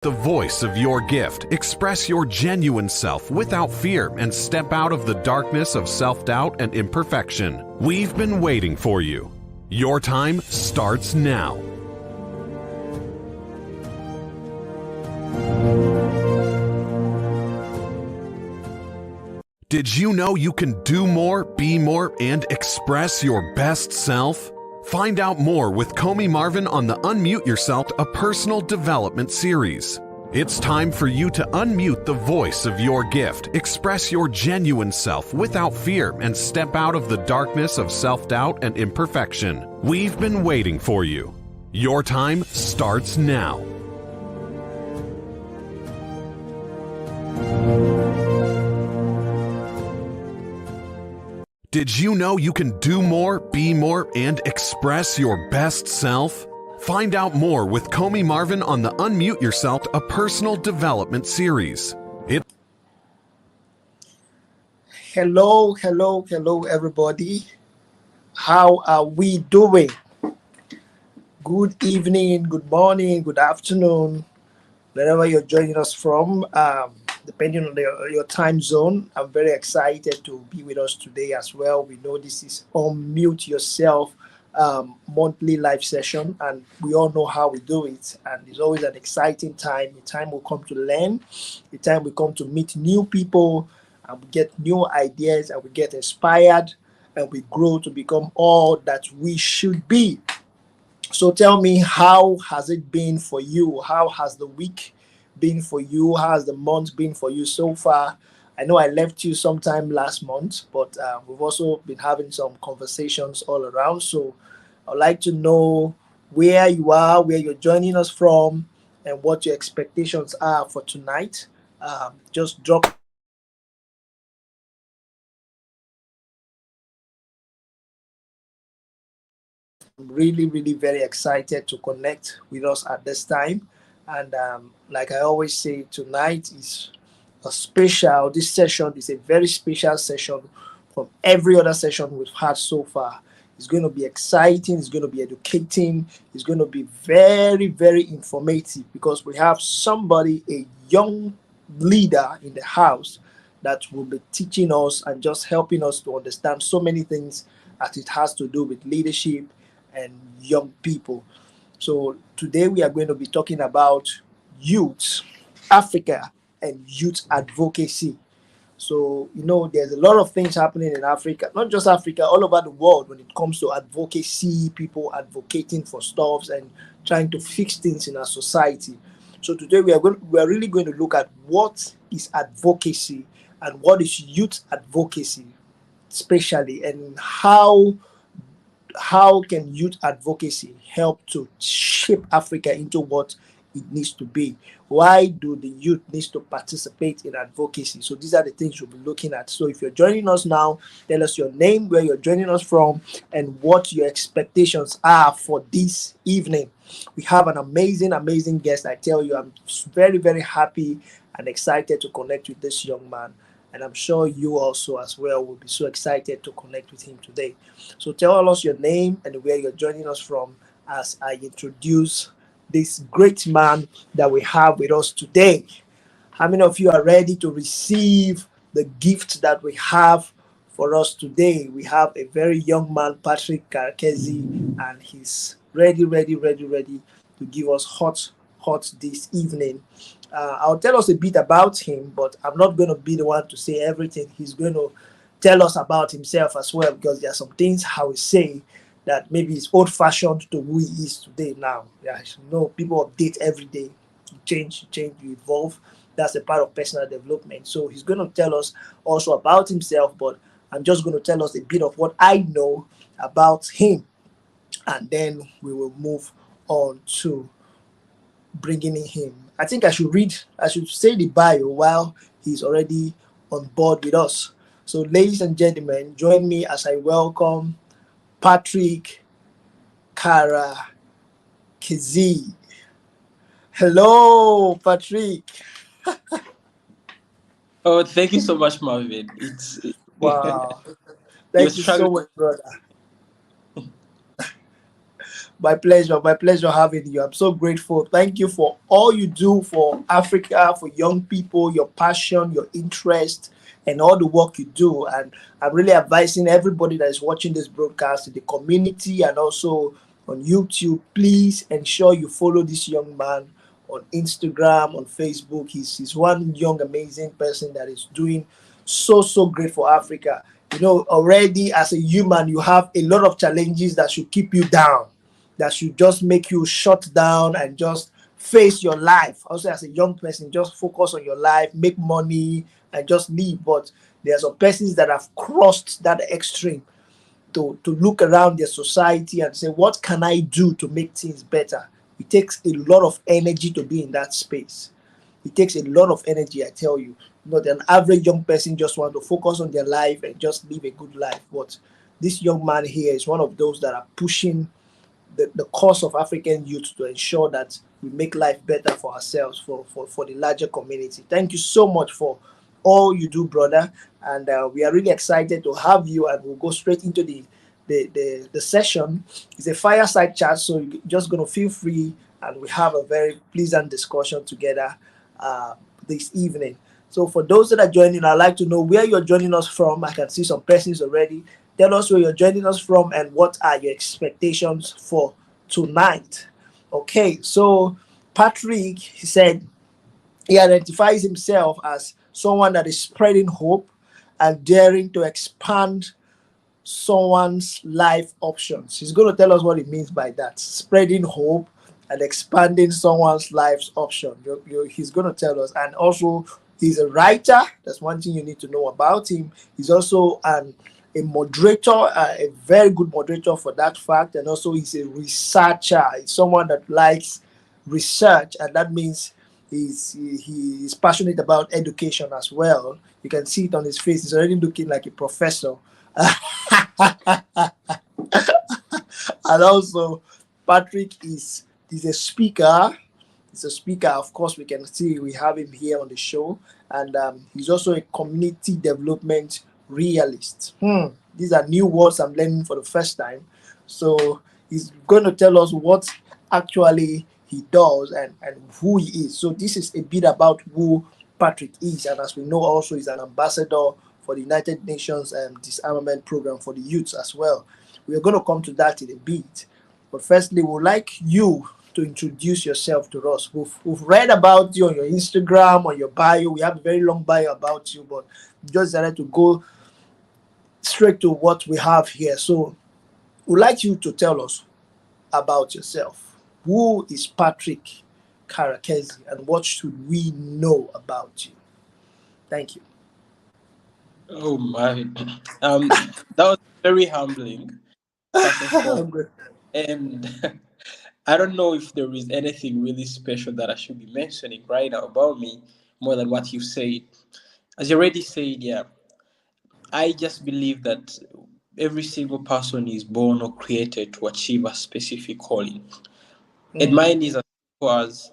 The voice of your gift. Express your genuine self without fear and step out of the darkness of self-doubt and imperfection. We've been waiting for you. Your time starts now. Did you know you can do more, be more, and express your best self? Find out more with Comey Marvin on the Unmute Yourself, a personal development series. It's time for you to unmute the voice of your gift, express your genuine self without fear, and step out of the darkness of self-doubt and imperfection. We've been waiting for you. Your time starts now. Did you know you can do more, be more, and express your best self? Find out more with Comey Marvin on the Unmute Yourself, a personal development series. Hello, everybody. How are we doing? Good evening, good morning, good afternoon, wherever you're joining us from. Depending on your time zone, I'm very excited to be with us today as well. We know this is Unmute Yourself monthly live session, and we all know how we do it. And it's always an exciting time, a time we come to learn, a time we come to meet new people, and we get new ideas, and we get inspired, and we grow to become all that we should be. So tell me, how has it been for you? How has the week been for you? How has the month been for you so far? I know I left you sometime last month, but we've also been having some conversations all around. So I'd like to know where you are, where you're joining us from, and what your expectations are for tonight. Just drop. I'm really very excited to connect with us at this time. And like I always say, tonight is this session is a very special session from every other session we've had so far. It's going to be exciting, it's going to be educating, it's going to be very informative, because we have somebody, a young leader in the house, that will be teaching us and just helping us to understand so many things as it has to do with leadership and young people. So today we are going to be talking about youth, Africa, and youth advocacy. So, there's a lot of things happening in Africa, not just Africa, all over the world when it comes to advocacy, people advocating for stuff and trying to fix things in our society. So today we are really going to look at what is advocacy and what is youth advocacy, especially, and how can youth advocacy help to shape Africa into what it needs to be? Why do the youth need to participate in advocacy? So these are the things we'll be looking at. So if you're joining us now, tell us your name, where you're joining us from, and what your expectations are for this evening. We have an amazing guest. I tell you, I'm very happy and excited to connect with this young man. And I'm sure you also as well will be so excited to connect with him today. So tell us your name and where you're joining us from as I introduce this great man that we have with us today. How many of you are ready to receive the gift that we have for us today? We have a very young man, Karekezi, and he's ready to give us hot this evening. I'll tell us a bit about him, but I'm not going to be the one to say everything. He's going to tell us about himself as well, because there are some things I will say that maybe is old-fashioned to who he is today now. Yeah, people update every day. You change, you evolve. That's a part of personal development. So he's going to tell us also about himself, but I'm just going to tell us a bit of what I know about him. And then we will move on to bringing in him. I think I should say the bio while he's already on board with us. So ladies and gentlemen, join me as I welcome Patrick Karekezi. Hello, Patrick. Oh, thank you so much, Marvin. Wow. Thank you so much, brother. My pleasure having you. I'm so grateful. Thank you for all you do for Africa, for young people, your passion, your interest, and all the work you do. And I'm really advising everybody that is watching this broadcast in the community and also on YouTube, please ensure you follow this young man on Instagram, on Facebook. He's one young, amazing person that is doing so great for Africa. You know, already as a human, you have a lot of challenges that should keep you down, that should just make you shut down and just face your life. Also, as a young person, just focus on your life, make money, and just live. But there are some persons that have crossed that extreme to look around their society and say, what can I do to make things better? It takes a lot of energy to be in that space. It takes a lot of energy, I tell you. Not an average young person just want to focus on their life and just live a good life. But this young man here is one of those that are pushing the cause of African youth to ensure that we make life better for ourselves, for the larger community. Thank you so much for all you do, brother. And we are really excited to have you. And we'll go straight into the session. It's a fireside chat, so you're just going to feel free and we have a very pleasant discussion together this evening. So for those that are joining, I'd like to know where you're joining us from. I can see some persons already. Tell us where you're joining us from and what are your expectations for tonight. Okay, so Patrick, he said he identifies himself as someone that is spreading hope and daring to expand someone's life options. He's going to tell us what it means by that. Spreading hope and expanding someone's life's option. He's going to tell us. And also, he's a writer. That's one thing you need to know about him. He's also a moderator, a very good moderator for that fact. And also, he's a researcher. He's someone that likes research, and that means he is passionate about education as well. You can see it on his face. He's already looking like a professor. And also, Patrick is a speaker. He's a speaker. Of course, we can see we have him here on the show, and he's also a community development realist. These are new words I'm learning for the first time. So he's going to tell us what actually he does and who he is. So this is a bit about who Patrick is, and as we know, also he's an ambassador for the United Nations disarmament program for the youths as well. We are going to come to that in a bit. But firstly, we would like you to introduce yourself to us. We've read about you on your Instagram, on your bio. We have a very long bio about you, but just decided to go straight to what we have here. So we'd like you to tell us about yourself. Who is Patrick Karekezi and what should we know about you? Thank you. Oh my. That was very humbling, first of all. And I don't know if there is anything really special that I should be mentioning right now about me more than what you said. As you already said, yeah, I just believe that every single person is born or created to achieve a specific calling. And mine is as simple as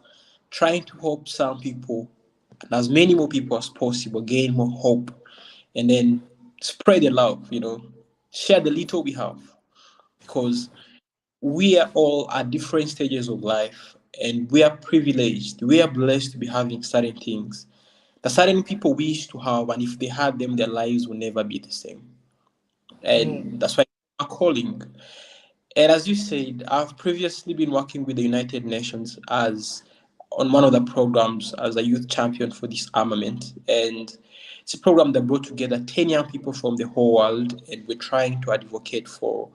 trying to help some people and as many more people as possible gain more hope and then spread the love, share the little we have. Because we are all at different stages of life and we are privileged. We are blessed to be having certain things that certain people wish to have, and if they had them, their lives will never be the same. And that's why I'm calling. And as you said, I've previously been working with the United Nations as on one of the programs as a youth champion for this armament. And it's a program that brought together 10 young people from the whole world, and we're trying to advocate for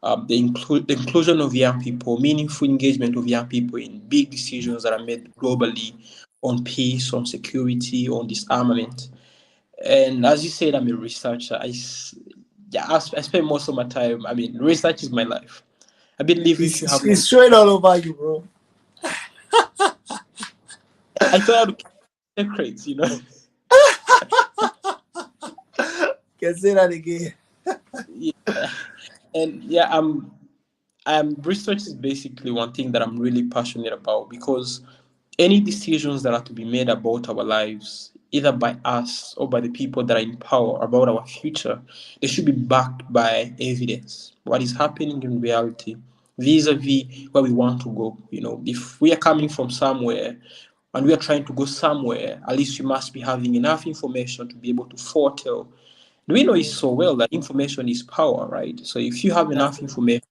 the inclusion of young people, meaningful engagement of young people in big decisions that are made globally on peace, on security, on disarmament. And as you said, I'm a researcher. I spend most of my time, research is my life. I believe if you have... It's showing all over you, bro. I thought I would keep secrets, Can say that again. Yeah. And yeah, research is basically one thing that I'm really passionate about, because any decisions that are to be made about our lives, either by us or by the people that are in power about our future, they should be backed by evidence. What is happening in reality? vis-a-vis where we want to go. If we are coming from somewhere and we are trying to go somewhere, at least we must be having enough information to be able to foretell. We know it so well that information is power, right? So if you have enough information,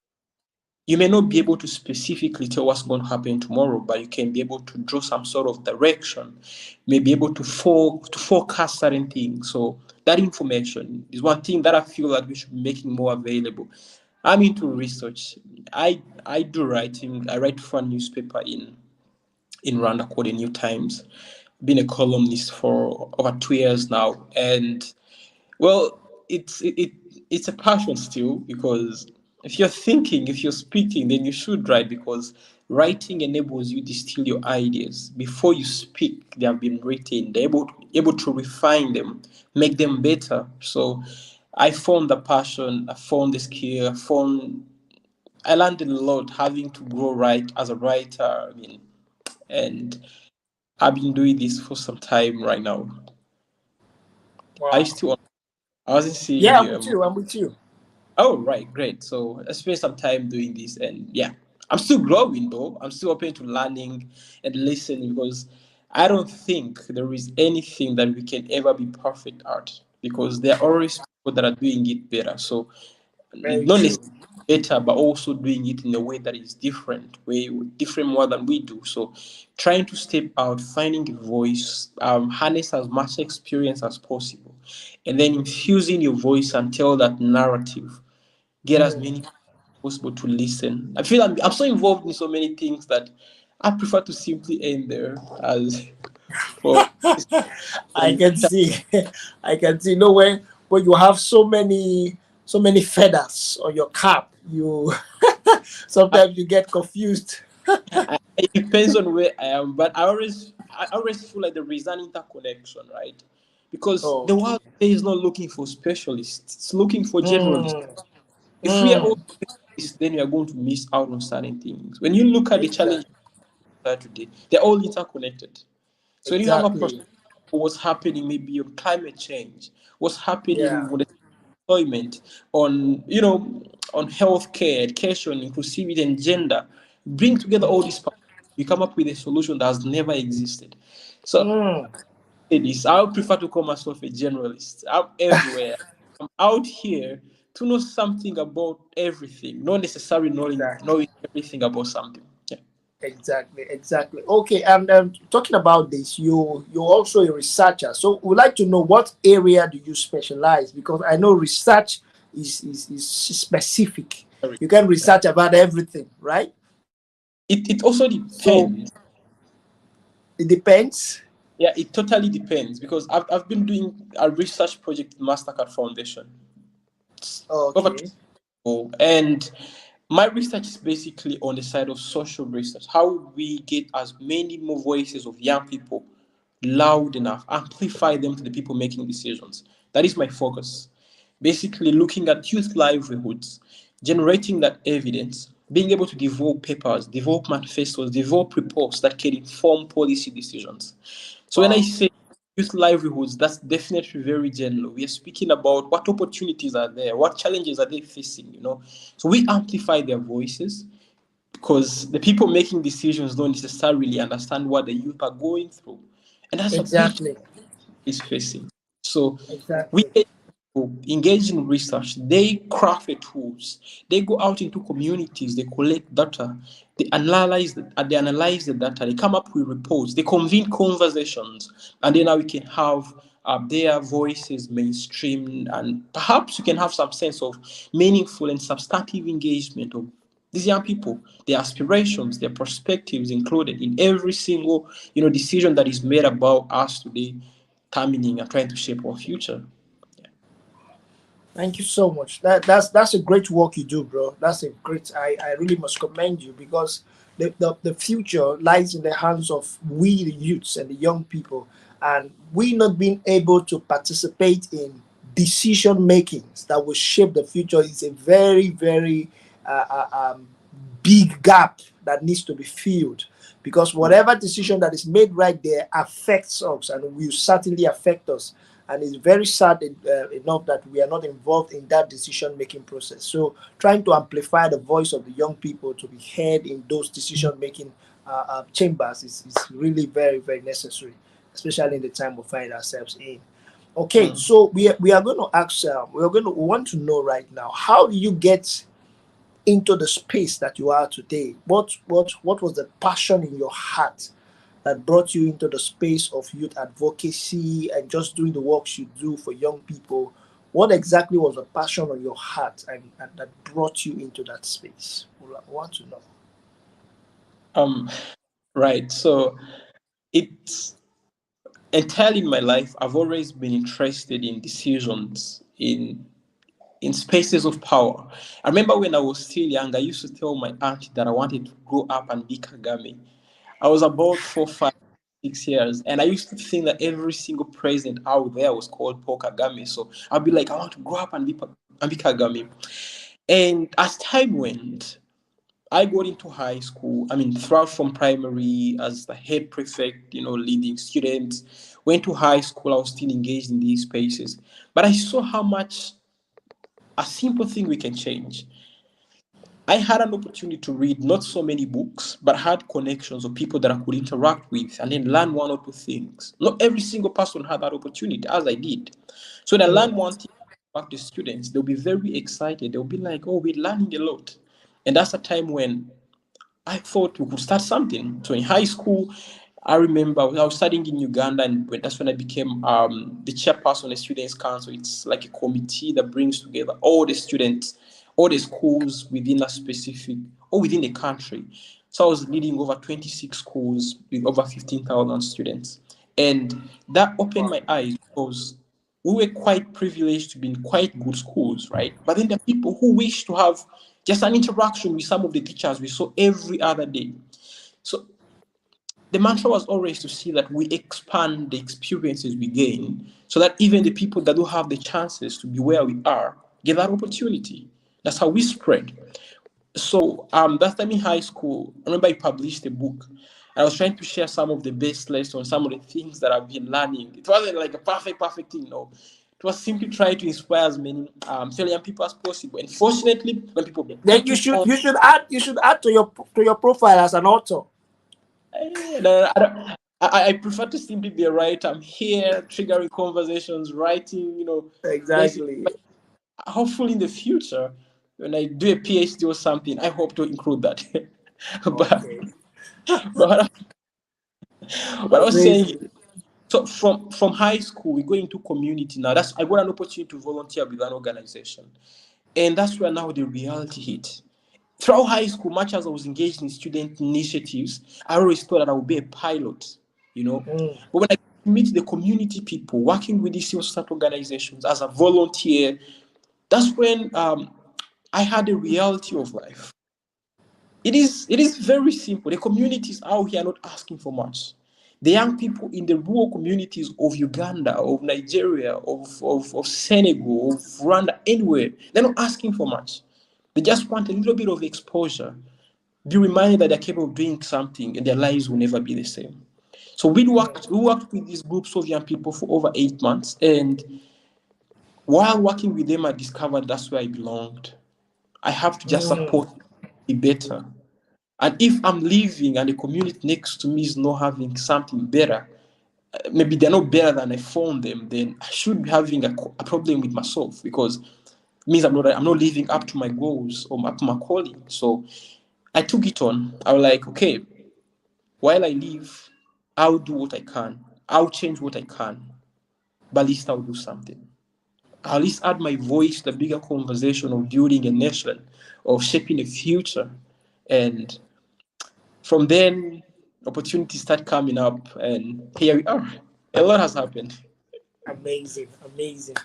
you may not be able to specifically tell what's going to happen tomorrow, but you can be able to draw some sort of direction, may be able to forecast certain things. So that information is one thing that I feel that we should be making more available. I'm into research. I do writing. I write for a newspaper in Rwanda called the New Times. Been a columnist for over 2 years now, and well, it's a passion still, because if you're thinking, if you're speaking, then you should write, because writing enables you to distill your ideas before you speak. They have been written. They're able to refine them, make them better. So I found the passion, I found the skill, I learned a lot having to grow right as a writer. And I've been doing this for some time right now. I Wow. still I wasn't seeing Yeah, I'm you. with you. I'm with you. Oh, right, great. So I spent some time doing this, and yeah, I'm still growing though. I'm still open to learning and listening, because I don't think there is anything that we can ever be perfect at, because there are always people that are doing it better. So Very not necessarily true. better, but also doing it in a way that is different, way different more than we do. So trying to step out, finding a voice, harness as much experience as possible, and then infusing your voice and tell that narrative, get as many people as possible to listen. I feel I'm so involved in so many things that I prefer to simply end there as for I can see. I can see. No, when you have so many feathers on your cap, you sometimes you get confused. it depends on where I am, but I always feel like there is an interconnection, right? Because the Okay. world today is not looking for specialists; it's looking for generalists. Mm, If we are mm, all specialists, then we are going to miss out on certain things. When you look at the challenges exactly. today, they're all interconnected. So when you have a person, Exactly. what's happening maybe on climate change, what's happening Yeah. with employment, on healthcare, education, inclusivity, and gender, bring together all these parts, we come up with a solution that has never existed. So Mm, it is. I would prefer to call myself a generalist. I'm everywhere. I'm out here to know something about everything, not necessarily exactly. knowing everything about something. Yeah. Exactly. Exactly. Okay. And talking about this, you're also a researcher. So we'd like to know what area do you specialize? Because I know research is specific. Sorry. You can research about everything, right? It also So depends. it depends. Yeah, it totally depends, because I've been doing a research project in Mastercard Foundation over Okay. 2 years ago, and my research is basically on the side of social research. How we get as many more voices of young people loud enough, amplify them to the people making decisions. That is my focus. Basically, looking at youth livelihoods, generating that evidence, being able to develop papers, develop manifestos, develop reports that can inform policy decisions. So when I Wow. say youth livelihoods, that's definitely very general. We are speaking about what opportunities are there, what challenges are they facing. So we amplify their voices, because the people making decisions don't necessarily understand what the youth are going through. And that's a big Exactly. is facing. So we Exactly. engage in research. They craft the tools. They go out into communities. They collect data. They analyze the data. They come up with reports. They convene conversations, and then now we can have their voices mainstreamed, and perhaps you can have some sense of meaningful and substantive engagement of these young people, their aspirations, their perspectives included in every single decision that is made about us today, determining and trying to shape our future. Thank you so much. That's a great work you do, bro. That's a great. I really must commend you, because the future lies in the hands of we the youths and the young people, and we not being able to participate in decision makings that will shape the future is a very very big gap that needs to be filled, because whatever decision that is made right there affects us and will certainly affect us. And it's very sad enough that we are not involved in that decision-making process. So trying to amplify the voice of the young people to be heard in those decision-making chambers is really very, very necessary, especially in the time we find ourselves in. Okay, so we are going to ask, we want to know right now, how do you get into the space that you are today? What was the passion in your heart that brought you into the space of youth advocacy and just doing the works you do for young people? What exactly was the passion on your heart and that brought you into that space? I want to know. Right. So it's entirely in my life, I've always been interested in decisions, in spaces of power. I remember when I was still young, I used to tell my aunt that I wanted to grow up and be Kagame. I was about 4, 5, 6 years, and I used to think that every single president out there was called Paul Kagame. So I'd be like, I want to grow up and be Kagame. And as time went, I got into high school. I mean, throughout from primary as the head prefect, leading students. Went to high school, I was still engaged in these spaces. But I saw how much a simple thing we can change. I had an opportunity to read not so many books, but had connections of people that I could interact with and then learn one or two things. Not every single person had that opportunity, as I did. So when I learned one thing about the students, they'll be very excited. They'll be like, oh, we're learning a lot. And that's a time when I thought we could start something. So in high school, I remember I was studying in Uganda, and that's when I became the chairperson of the Students' Council. It's like a committee that brings together all the students, all the schools within a specific or within the country. So I was leading over 26 schools with over 15,000 students. And that opened my eyes because we were quite privileged to be in quite good schools, right? But then there are people who wish to have just an interaction with some of the teachers we saw every other day. So the mantra was always to see that we expand the experiences we gain so that even the people that don't have the chances to be where we are get that opportunity. That's how we spread. So that time in high school, I remember I published a book. I was trying to share some of the best lessons, some of the things that I've been learning. It wasn't like a perfect thing, no. It was simply trying to inspire as many young people as possible. And fortunately, when people Then pick it on, you should add to your profile as an author. no, I prefer to simply be a writer. I'm here triggering conversations, writing, basically. Exactly. But hopefully in the future, when I do a PhD or something, I hope to include that. but Okay. but what I was saying, Amazing. so from high school, we go into community now. I got an opportunity to volunteer with an organization, and that's where now the reality hit. Throughout high school, much as I was engaged in student initiatives, I always thought that I would be a pilot. Mm. But when I meet the community people working with these civil society organizations as a volunteer, that's when I had a reality of life. It is very simple. The communities out here are not asking for much. The young people in the rural communities of Uganda, of Nigeria, of Senegal, of Rwanda, anywhere, they're not asking for much. They just want a little bit of exposure, be reminded that they're capable of doing something and their lives will never be the same. So we worked with these groups of young people for over 8 months. And while working with them, I discovered that's where I belonged. I have to just Mm. support be better. And if I'm leaving and the community next to me is not having something better, maybe they're not better than I found them, then I should be having a problem with myself because it means I'm not living up to my goals or up to my calling. So I took it on. I was like, okay, while I live, I'll do what I can. I'll change what I can, but at least I'll do something. I'll at least add my voice to the bigger conversation of building a nation, of shaping a future. And from then, opportunities start coming up, and here we are. A lot has happened. Amazing, amazing.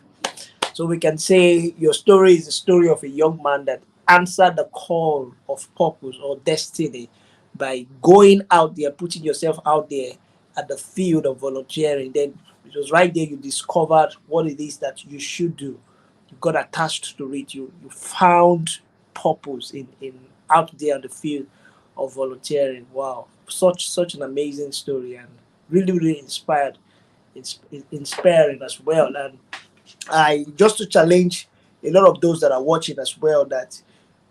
So we can say your story is the story of a young man that answered the call of purpose or destiny by going out there, putting yourself out there at the field of volunteering. Then it was right there you discovered what it is that you should do. You got attached to it. You found purpose in out there on the field of volunteering. Wow, such an amazing story and really inspired inspiring as well. And I just to challenge a lot of those that are watching as well, that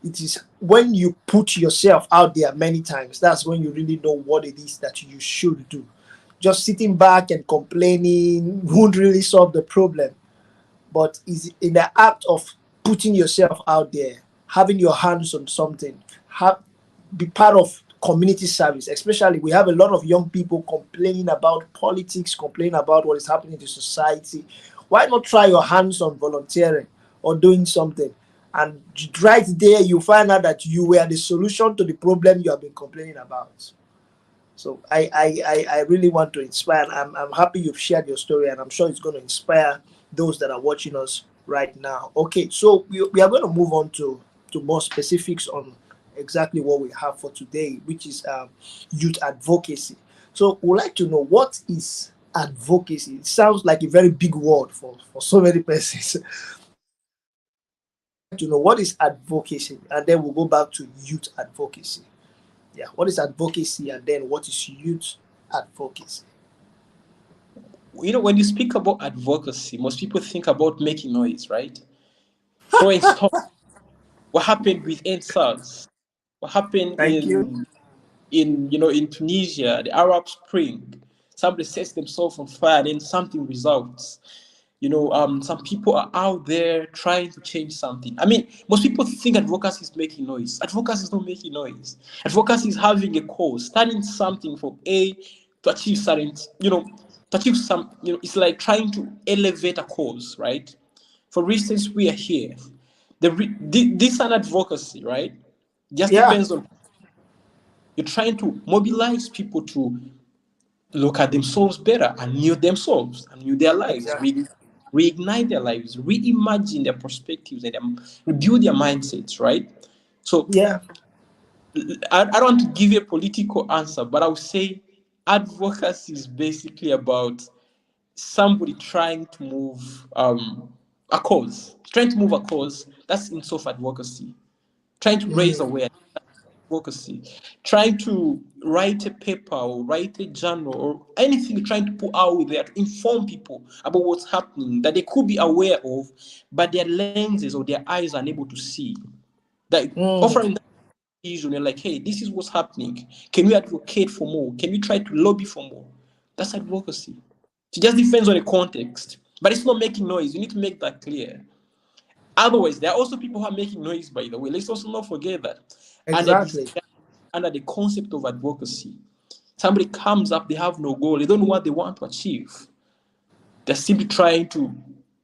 it is when you put yourself out there many times, that's when you really know what it is that you should do. Just sitting back and complaining won't really solve the problem, but is in the act of putting yourself out there, having your hands on something, be part of community service. Especially, we have a lot of young people complaining about politics, complaining about what is happening to society. Why not try your hands on volunteering or doing something? And right there, you find out that you were the solution to the problem you have been complaining about. So I really want to inspire. I'm happy you've shared your story, and I'm sure it's going to inspire those that are watching us right now. Okay, so we are going to move on to more specifics on exactly what we have for today, which is youth advocacy. So we'd like to know, what is advocacy? It sounds like a very big word for so many persons. To know what is advocacy, and then we'll go back to youth advocacy. Yeah, what is advocacy, and then what is youth advocacy? When you speak about advocacy, most people think about making noise, right? For instance, what happened with NSAS? What happened Thank you. in Tunisia, the Arab Spring? Somebody sets themselves on fire, then something results. Some people are out there trying to change something. I mean, most people think advocacy is making noise. Advocacy is not making noise. Advocacy is having a cause, starting something from A to achieve certain, to achieve some, it's like trying to elevate a cause, right? For instance, we are here. This is an advocacy, right? Just Yeah, depends on, you're trying to mobilize people to look at themselves better and knew themselves and knew their lives, exactly. reignite their lives, reimagine their perspectives, and rebuild their mindsets, right? So Yeah, I don't want to give you a political answer, but I would say advocacy is basically about somebody trying to move a cause, That's in self advocacy. Trying to raise awareness, advocacy, trying to write a paper or write a journal or anything, trying to put out there to inform people about what's happening that they could be aware of, but their lenses or their eyes are unable to see. Like offering that vision, you're like, hey, this is what's happening. Can we advocate for more? Can we try to lobby for more? That's advocacy. It just depends on the context, but it's not making noise. You need to make that clear. Otherwise, there are also people who are making noise, by the way. Let's also not forget that. Under this, exactly. under the concept of advocacy, somebody comes up, they have no goal, they don't know what they want to achieve. They're simply trying to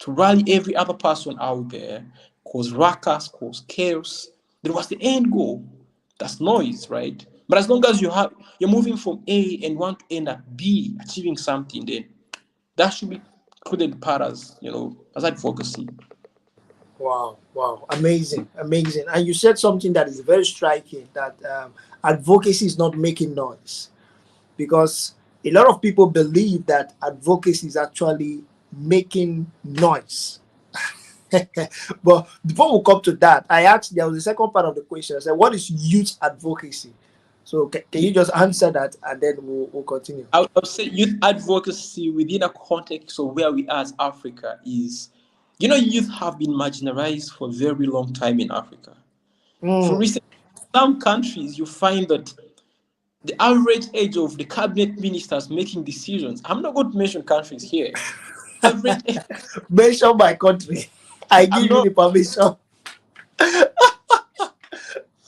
rally every other person out there, cause ruckus, cause chaos. That was the end goal. That's noise, right? But as long as you're moving from A and want to end at B, achieving something, then that should be included part as advocacy. Wow, wow, amazing, amazing. And you said something that is very striking, that advocacy is not making noise, because a lot of people believe that advocacy is actually making noise. But before we come to that, I asked, there was the second part of the question. I said, what is youth advocacy? So can you just answer that, and then we'll continue? I would say youth advocacy within a context of where we are as Africa is, youth have been marginalized for a very long time in Africa. For Mm. instance, some countries you find that the average age of the cabinet ministers making decisions, I'm not going to mention countries here. Average age, Mention my country. I I'm give you not the permission. the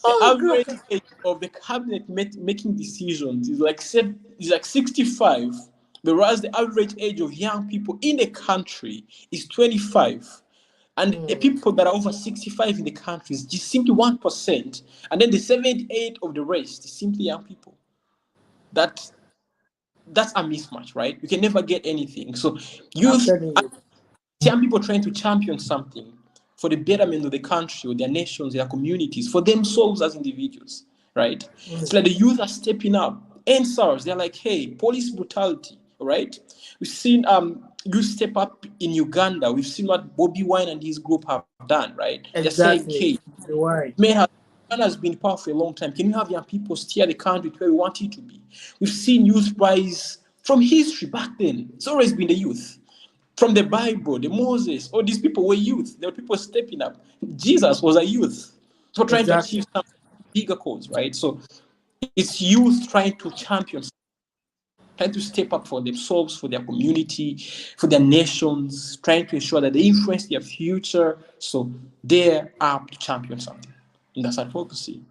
Oh average God. age of the cabinet making decisions is like 65, whereas the average age of young people in the country is 25. And the people that are over 65 in the country is just simply 1%. And then the 78 of the rest is simply young people. That that's a mismatch, right? You can never get anything. So I'm youth, telling you. young people trying to champion something for the betterment of the country or their nations, their communities, for themselves as individuals, right? It's like the youth are stepping up. NSARS, they're like, hey, police brutality, all right? We've seen youth step up in Uganda. We've seen what Bobby Wine and his group have done, right? They're saying, hey, Exactly. Why? Ghana has been power for a long time. Can you have young people steer the country to where we want it to be? We've seen youth rise From history back then, it's always been the youth. From the Bible, the Moses, all these people were youth. There were people stepping up. Jesus was a youth. So trying to Exactly. achieve some bigger cause, right? So it's youth trying to champion, trying to step up for themselves, for their community, for their nations, trying to ensure that they influence their future. So they're up to champion something. And that's advocacy.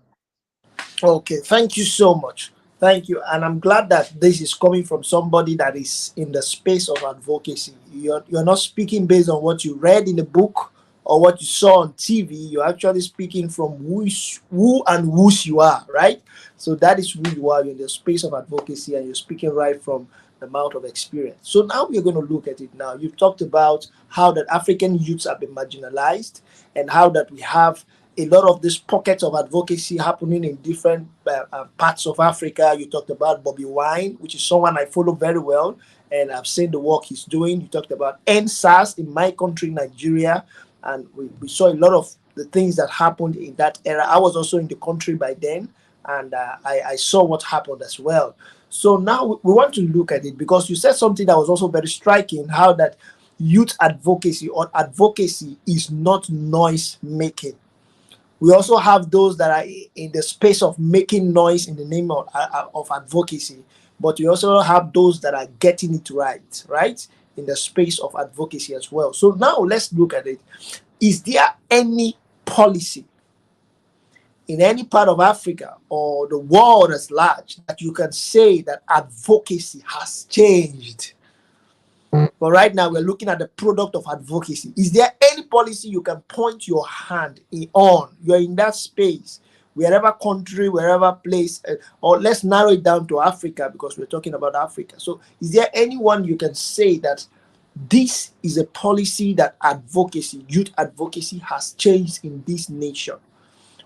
Okay, thank you so much. Thank you. And I'm glad that this is coming from somebody that is in the space of advocacy. You're not speaking based on what you read in the book or what you saw on TV. You're actually speaking from who and whose you are, right? So that is who you are. You're in the space of advocacy and you're speaking right from the mouth of experience. So now we're going to look at it now. You've talked about how that African youths have been marginalized and how that we have a lot of these pockets of advocacy happening in different parts of Africa. You talked about Bobby Wine, which is someone I follow very well, and I've seen the work he's doing. You talked about NSAS in my country, Nigeria, and we saw a lot of the things that happened in that era. I was also in the country by then, and I saw what happened as well. So now we want to look at it because you said something that was also very striking, how that youth advocacy or advocacy is not noise making. We also have those that are in the space of making noise in the name of advocacy, but we also have those that are getting it right, in the space of advocacy as well. So now let's look at it. Is there any policy in any part of Africa or the world as large that you can say that advocacy has changed? But right now, we're looking at the product of advocacy. Is there any policy you can point your hand on? You're in that space, wherever country, wherever place, or let's narrow it down to Africa because we're talking about Africa. So, is there anyone you can say that this is a policy that advocacy, youth advocacy, has changed in this nation,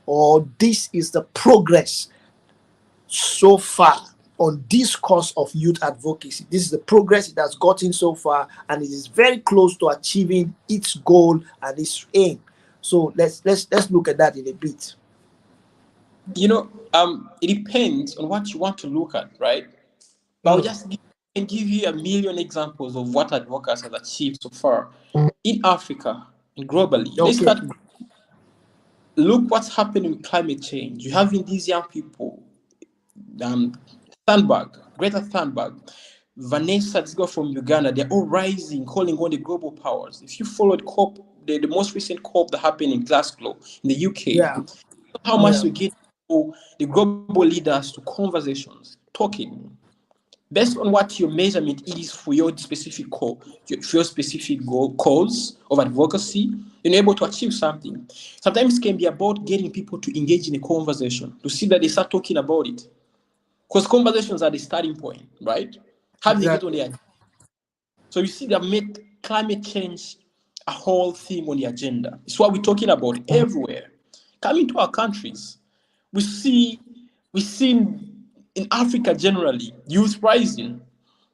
or this is the progress so far on this course of youth advocacy? This is the progress it has gotten so far, and it is very close to achieving its goal and its aim. So let's look at that in a bit. It depends on what you want to look at, right? But I'll just give you a million examples of what advocacy has achieved so far in Africa and globally. Let's Okay. start. Look what's happening with climate change. You have these young people, Greta Thunberg, Vanessa, this girl from Uganda, they're all rising, calling on the global powers. If you followed COP, the most recent COP that happened in Glasgow in the UK, Yeah. how much we get the global leaders to conversations, talking, based on what your measurement is for your specific goal, for your specific cause of advocacy, you're able to achieve something. Sometimes it can be about getting people to engage in a conversation, to see that they start talking about it. Because conversations are the starting point, right? How do they get on the agenda? So you see, they have made climate change a whole thing on the agenda. It's what we're talking about everywhere. Coming to our countries, we see in Africa generally, youth rising.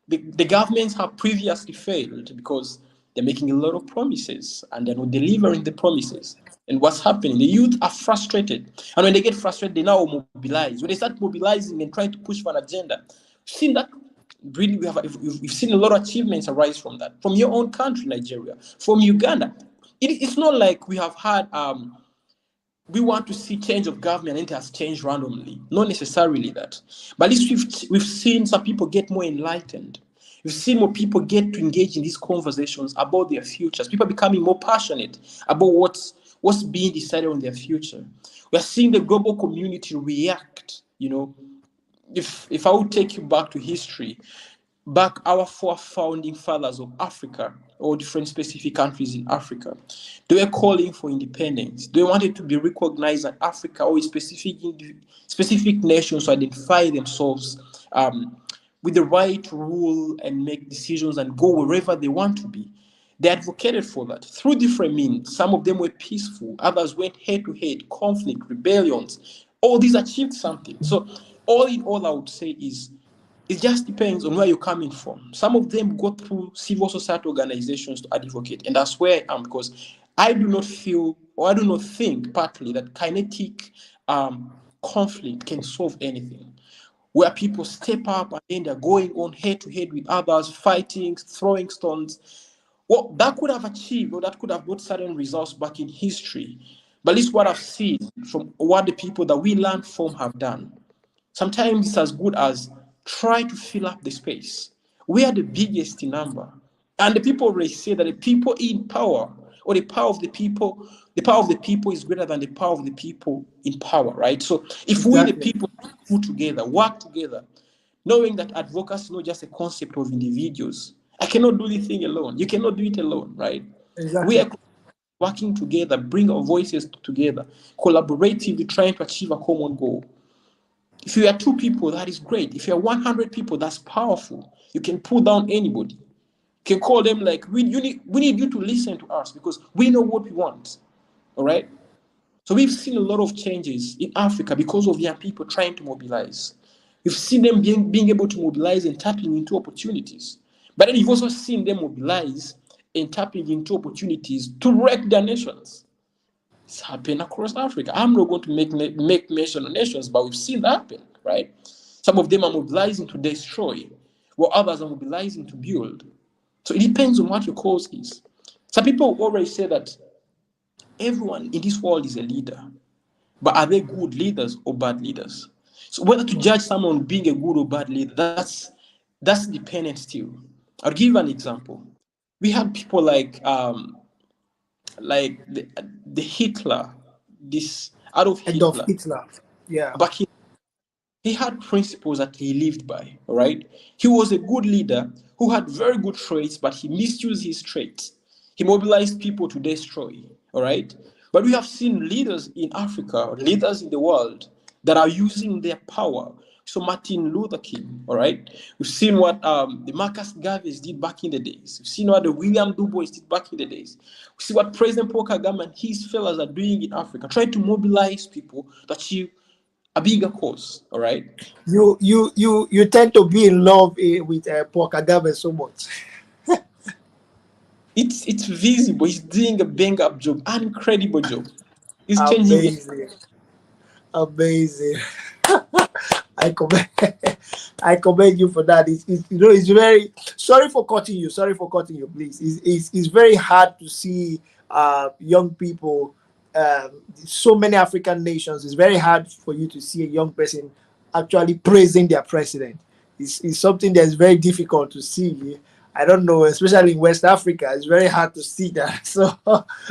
The governments have previously failed because they're making a lot of promises and they're not delivering the promises. And what's happening? The youth are frustrated. And when they get frustrated, they now mobilize. When they start mobilizing and trying to push for an agenda, we've seen that really we've seen a lot of achievements arise from that. From your own country, Nigeria, from Uganda. It's not like we have had we want to see change of government and it has changed randomly. Not necessarily that. But at least we've seen some people get more enlightened. We've seen more people get to engage in these conversations about their futures. People are becoming more passionate about what's being decided on their future. We're seeing the global community react. If I would take you back to history, back our four founding fathers of Africa, or different specific countries in Africa, they were calling for independence. They wanted to be recognized as Africa or specific nations to identify themselves with the right to rule and make decisions and go wherever they want to be. They advocated for that through different means. Some of them were peaceful, others went head to head, conflict, rebellions. All these achieved something. So, all in all, I would say is it just depends on where you're coming from. Some of them go through civil society organizations to advocate, and that's where I am, because I do not feel, or I do not think partly that kinetic conflict can solve anything. where people step up and then they're going on head to head with others, fighting, throwing stones. Well, that could have achieved, or that could have brought certain results back in history. But at least what I've seen from what the people that we learn from have done, sometimes it's as good as try to fill up the space. We are the biggest in number. And the people already say that the people in power, or the power of the people is greater than the power of the people in power, right? So if we, the Exactly. people, put together, work together, knowing that advocacy is not just a concept of individuals. I cannot do this thing alone. You cannot do it alone, right? We Exactly. are working together, bring our voices together, collaboratively trying to achieve a common goal. If you are two people, that is great. If you are 100 people, that's powerful. You can pull down anybody. You can call them like, we need you to listen to us because we know what we want. All right? So we've seen a lot of changes in Africa because of young people trying to mobilize. We've seen them being able to mobilize and tapping into opportunities. But then you've also seen them mobilize and tapping into opportunities to wreck their nations. It's happened across Africa. I'm not going to make mention of nations, but we've seen that happen, right? Some of them are mobilizing to destroy, while others are mobilizing to build. So it depends on what your cause is. Some people already say that everyone in this world is a leader, but are they good leaders or bad leaders? So whether to judge someone being a good or bad leader, that's dependent still. I'll give you an example. We had people like the Hitler, this Adolf Adolf Hitler, Hitler. Yeah. back in he had principles that he lived by, all right? He was a good leader who had very good traits, but he misused his traits. He mobilized people to destroy, all right? But we have seen leaders in Africa, or leaders in the world, that are using their power. So Martin Luther King, all right? We've seen what the Marcus Garvey did back in the days. We've seen what the William Du Bois did back in the days. We see what President Paul Kagame and his fellows are doing in Africa, trying to mobilize people to achieve a bigger cause, all right? You tend to be in love with Paul Kagame so much. It's visible. He's doing a bang up job, an incredible job. He's changing it. Amazing. Amazing. I commend I commend you for that. It's very sorry for cutting you. Sorry for cutting you, please. It's very hard to see young people, so many African nations. It's very hard for you to see a young person actually praising their president. It's something that's very difficult to see. I don't know, especially in West Africa, it's very hard to see that.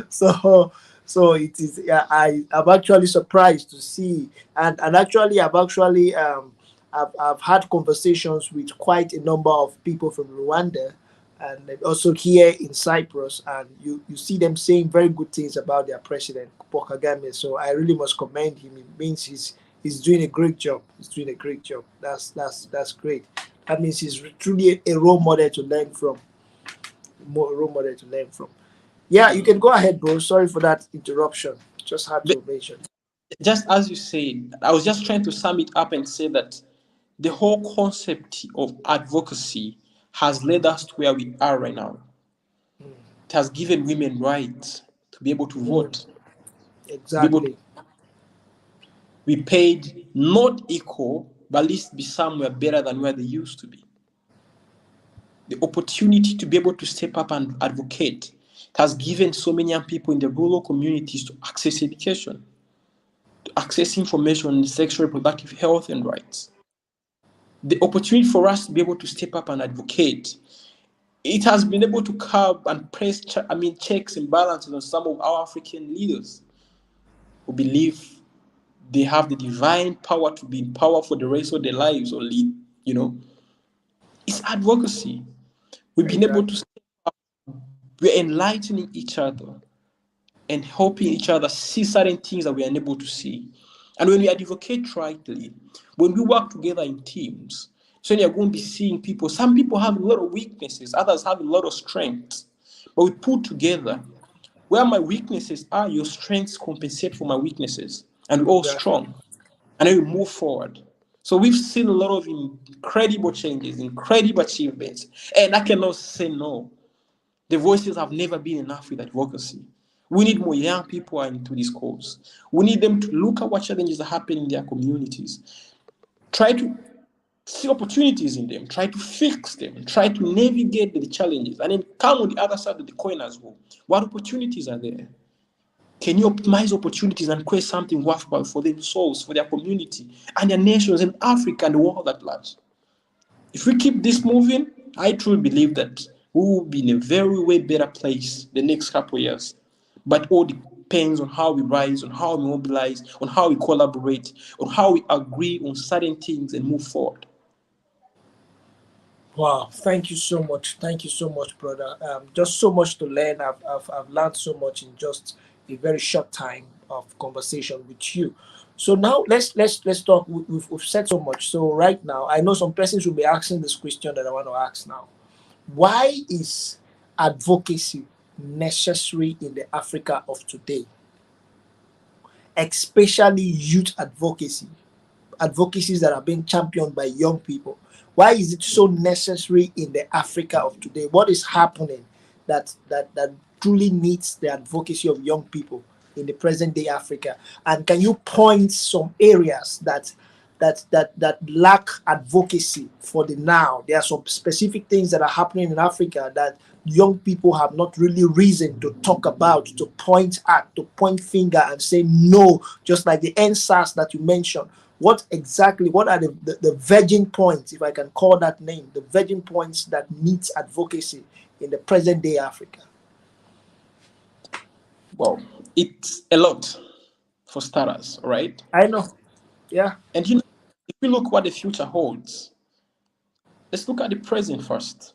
So so it is. I'm actually surprised to see, and actually I've had conversations with quite a number of people from Rwanda, and also here in Cyprus, and you see them saying very good things about their president Paul Kagame. So I really must commend him. It means he's doing a great job. He's doing a great job. That's great. That means he's truly a role model to learn from. Role model to learn from. Yeah, you can go ahead, bro. Sorry for that interruption. Just had But to mention. just as you said, I was just trying to sum it up and say that the whole concept of advocacy has led us to where we are right now. It has given women rights to be able to vote, to be able to Exactly. be paid not equal, but at least be somewhere better than where they used to be. The opportunity to be able to step up and advocate. It has given so many young people in the rural communities to access education, to access information on sexual reproductive health and rights. The opportunity for us to be able to step up and advocate, it has been able to curb and press checks and balances on some of our African leaders who believe they have the divine power to be in power for the rest of their lives or lead, you know. It's advocacy. We've been able Exactly. to, we're enlightening each other and helping each other see certain things that we are unable to see. And when we advocate rightly, when we work together in teams, so you're going to be seeing people, some people have a lot of weaknesses, others have a lot of strengths. But we put together where my weaknesses are, your strengths compensate for my weaknesses. And we're all Exactly. strong. And then we move forward. So we've seen a lot of incredible changes, incredible achievements. And I cannot say no. The voices have never been enough with advocacy. We need more young people into this cause. We need them to look at what challenges are happening in their communities. Try to see opportunities in them, try to fix them, try to navigate the challenges, and then come on the other side of the coin as well. What opportunities are there? Can you optimize opportunities and create something worthwhile for themselves, for their community, and their nations in Africa and the world at large? If we keep this moving, I truly believe that we will be in a very way better place the next couple of years. But all depends on how we rise, on how we mobilize, on how we collaborate, on how we agree on certain things and move forward. Wow, thank you so much. Thank you so much, brother. Just so much to learn. I've learned so much in just a very short time of conversation with you. So now let's talk. We've said so much. So right now, I know some persons will be asking this question that I want to ask now. Why is advocacy necessary in the Africa of today, especially youth advocacy? Advocacies that are being championed by young people. Why is it so necessary in the Africa of today? What is happening that truly needs the advocacy of young people in the present day Africa? And can you point some areas that lack advocacy for the now? There are some specific things that are happening in Africa that young people have not really reason to talk about, to point at, to point finger and say no, just like the NSAS that you mentioned. What are the virgin points, if I can call that name, the virgin points that needs advocacy in the present day Africa? Well, it's a lot for starters, right? I know. Yeah. And if we look what the future holds, let's look at the present first.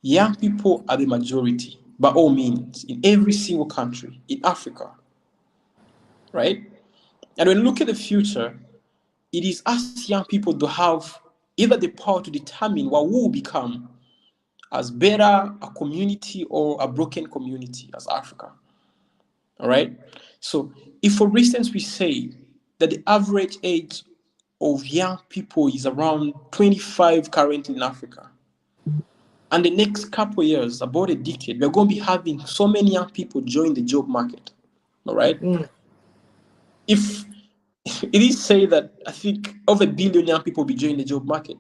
Young people are the majority, by all means, in every single country in Africa, right? And when we look at the future, it is us young people to have either the power to determine what we will become as better a community or a broken community as Africa. All right. So if, for instance, we say that the average age of young people is around 25 currently in Africa, and the next couple of years, about a decade, we're going to be having so many young people join the job market. All right. If it is say that I think over 1 billion young people will be joining the job market,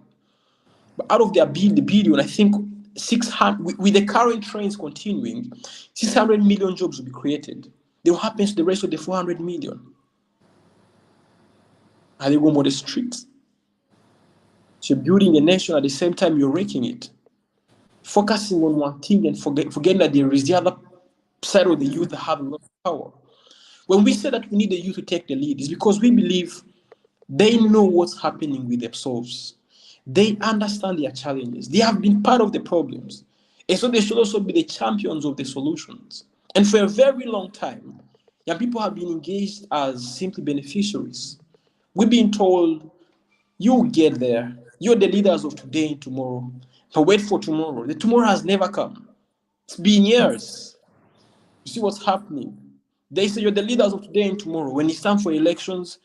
but out of the billion, I think 600, with the current trends continuing, 600 million jobs will be created. Then what happens to the rest of the 400 million? Are they going on the streets? So you're building a nation at the same time you're wrecking it. Focusing on one thing and forgetting that there is the other side of the youth that have a lot of power. When we say that we need the youth to take the lead, it's because we believe they know what's happening with themselves. They understand their challenges. They have been part of the problems. And so they should also be the champions of the solutions. And for a very long time, young people have been engaged as simply beneficiaries. We've been told, you'll get there. You're the leaders of today and tomorrow. But wait for tomorrow. The tomorrow has never come. It's been years. You see what's happening. They say you're the leaders of today and tomorrow. When it's time for elections,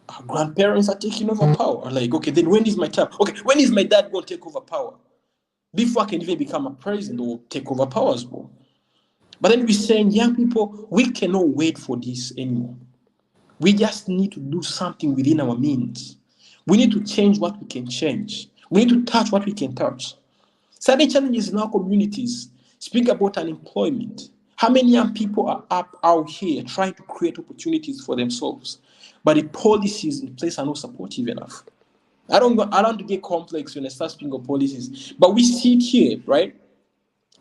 our grandparents are taking over power. Like, okay, then when is my time? Okay, when is my dad going to take over power? Before I can even become a president or take over power as well. But then we're saying, young people, we cannot wait for this anymore. We just need to do something within our means. We need to change what we can change. We need to touch what we can touch. Certain challenges in our communities. Speak about unemployment. How many young people are out here trying to create opportunities for themselves, but the policies in place are not supportive enough? I don't get complex when I start speaking of policies, but we see it here, right?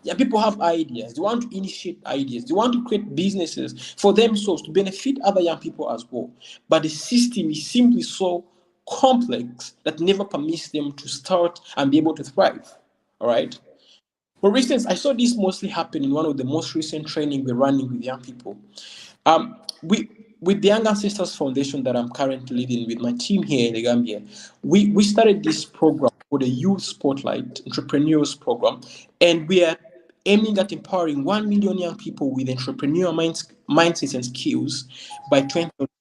Yeah, people have ideas. They want to initiate ideas. They want to create businesses for themselves to benefit other young people as well. But the system is simply so complex that never permits them to start and be able to thrive. All right. For instance, I saw this mostly happen in one of the most recent training we're running with young people. With the Young Ancestors Foundation that I'm currently leading with my team here in the Gambia, we started this program called the Youth Spotlight Entrepreneurs Program, and we are aiming at empowering 1 million young people with entrepreneurial mindsets and skills by 2020.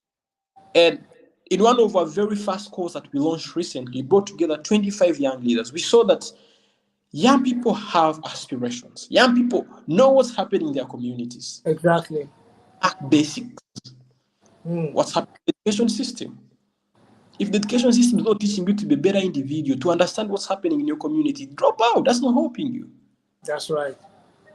And in one of our very first calls that we launched recently, brought together 25 young leaders. We saw that young people have aspirations. Young people know what's happening in their communities. Exactly. Basics. What's happening in the education system? If the education system is not teaching you to be a better individual, to understand what's happening in your community, drop out. That's not helping you. That's right.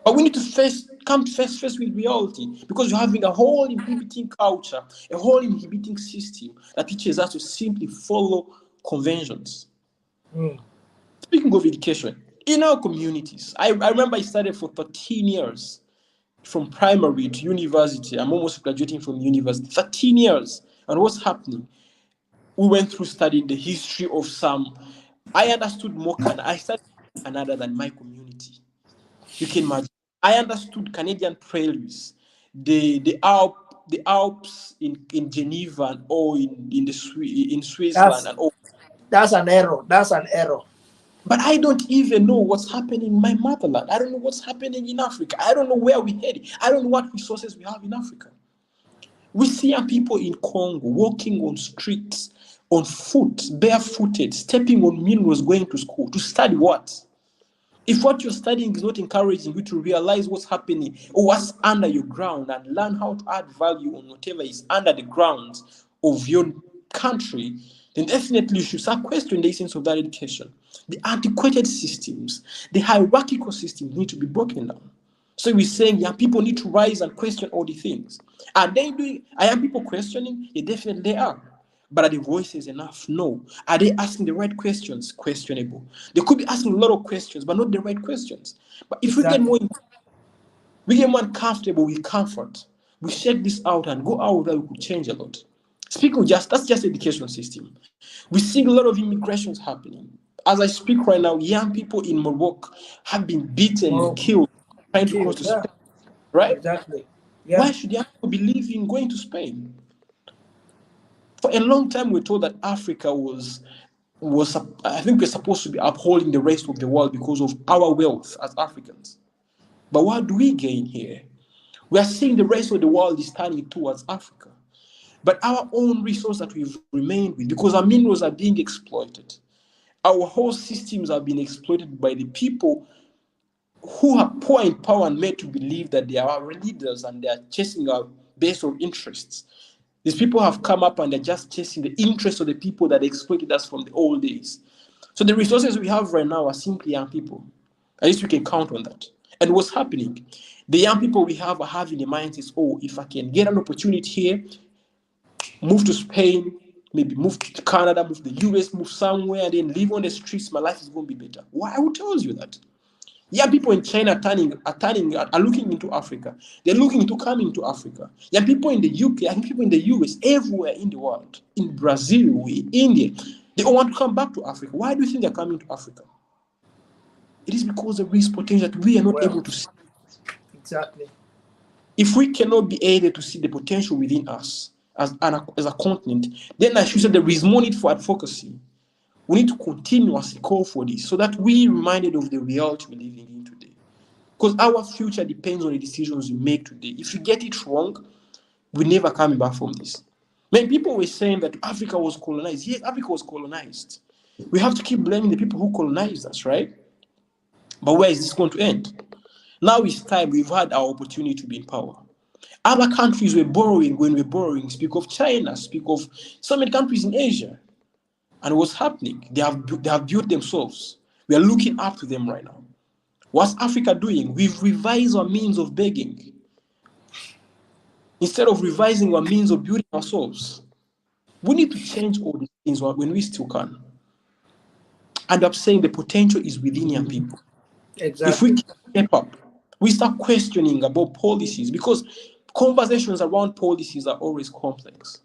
But we need to come face with reality, because you're having a whole inhibiting culture, a whole inhibiting system that teaches us to simply follow conventions. Speaking of education, in our communities, I remember I studied for 13 years, from primary to university. I'm almost graduating from university. 13 years. And what's happening? We went through studying the history of some. I understood more. I studied Canada than my community. You can imagine. I understood Canadian prairies, the Alps in Geneva or in Switzerland and all. That's an error. That's an error. But I don't even know what's happening in my motherland. I don't know what's happening in Africa. I don't know where we're heading. I don't know what resources we have in Africa. We see young people in Congo walking on streets, on foot, barefooted, stepping on minerals, going to school. To study what? If what you're studying is not encouraging you to realize what's happening or what's under your ground and learn how to add value on whatever is under the ground of your country, then definitely you should start questioning the essence of that education. The antiquated systems, the hierarchical systems need to be broken down. So we're saying young people need to rise and question all the things. Are young people questioning? Yeah, definitely they are. But are the voices enough? No. Are they asking the right questions? Questionable. They could be asking a lot of questions, but not the right questions. But if we get more comfortable with comfort, we check this out and go out that we could change a lot. That's just education system. We see a lot of immigrations happening. As I speak right now, young people in Morocco have been beaten and killed trying to cross to Spain. Right? Exactly. Yeah. Why should young people be leaving, going to Spain? For a long time, we're told that Africa was I think we're supposed to be upholding the rest of the world because of our wealth as Africans. But what do we gain here? We are seeing the rest of the world is turning towards Africa. But our own resource that we've remained with, because our minerals are being exploited, our whole systems are being exploited by the people who are poor in power and made to believe that they are our leaders and they are chasing our base of interests. These people have come up and they're just chasing the interests of the people that exploited us from the old days. So the resources we have right now are simply young people. At least we can count on that. And what's happening? The young people we have are having the mindset, oh, if I can get an opportunity here, move to Spain, maybe move to Canada, move to the US, move somewhere, and then live on the streets, my life is going to be better. Why? Who tells you that? Young people in China are looking into Africa. They're looking into coming to Africa. Young people in the UK, young people in the US, everywhere in the world, in Brazil, in India, they all want to come back to Africa. Why do you think they're coming to Africa? It is because there is potential that we are not able to see. Exactly. If we cannot be able to see the potential within us as a continent, then I should say there is more need for advocacy. We need to continuously call for this so that we are reminded of the reality we're living in today. Because our future depends on the decisions we make today. If we get it wrong, we're never coming back from this. When people were saying that Africa was colonized, yes, Africa was colonized. We have to keep blaming the people who colonized us, right? But where is this going to end? Now it's time. We've had our opportunity to be in power. Other countries were borrowing when we're borrowing. Speak of China, speak of so many countries in Asia. And what's happening? They have built themselves. We are looking up to them right now. What's Africa doing? We've revised our means of begging instead of revising our means of building ourselves. We need to change all these things when we still can. And I'm saying the potential is within young people. Exactly. If we step up, we start questioning about policies, because conversations around policies are always complex.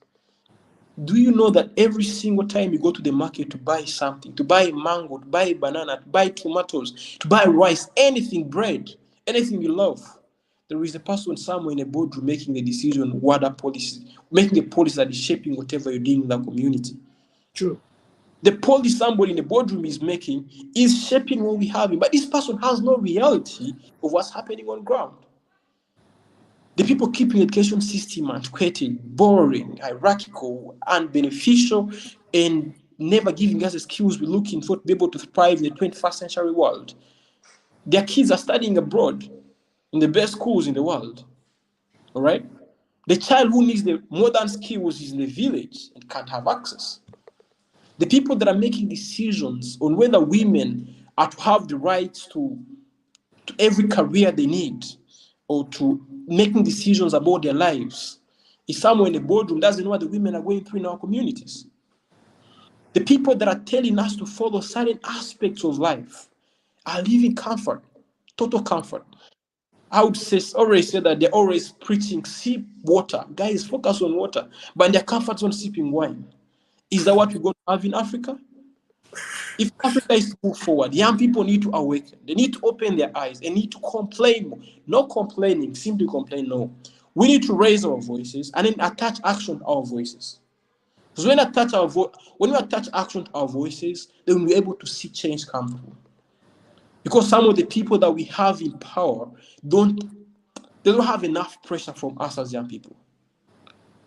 Do you know that every single time you go to the market to buy something, to buy mango, to buy banana, to buy tomatoes, to buy rice, anything, bread, anything you love, there is a person somewhere in a boardroom making a decision what that policy, making a policy that is shaping whatever you're doing in that community. True. The policy somebody in the boardroom is making is shaping what we have, but this person has no reality of what's happening on ground. The people keeping the education system antiquated, boring, hierarchical, unbeneficial, and never giving us the skills we're looking for to be able to thrive in the 21st century world. Their kids are studying abroad in the best schools in the world. All right? The child who needs the modern skills is in the village and can't have access. The people that are making decisions on whether women are to have the rights to every career they need or to making decisions about their lives is someone in the boardroom doesn't know what the women are going through in our communities. The people that are telling us to follow certain aspects of life are living comfort, total comfort. I would always say that they're always preaching, sip water. Guys, focus on water. But in their comfort zone, sipping wine. Is that what we're going to have in Africa? If Africa is to move forward, young people need to awaken. They need to open their eyes. They need to complain more. Not complaining, simply complain, no. We need to raise our voices and then attach action to our voices. Because when we attach action to our voices, then we're able to see change come through. Because some of the people that we have in power don't have enough pressure from us as young people.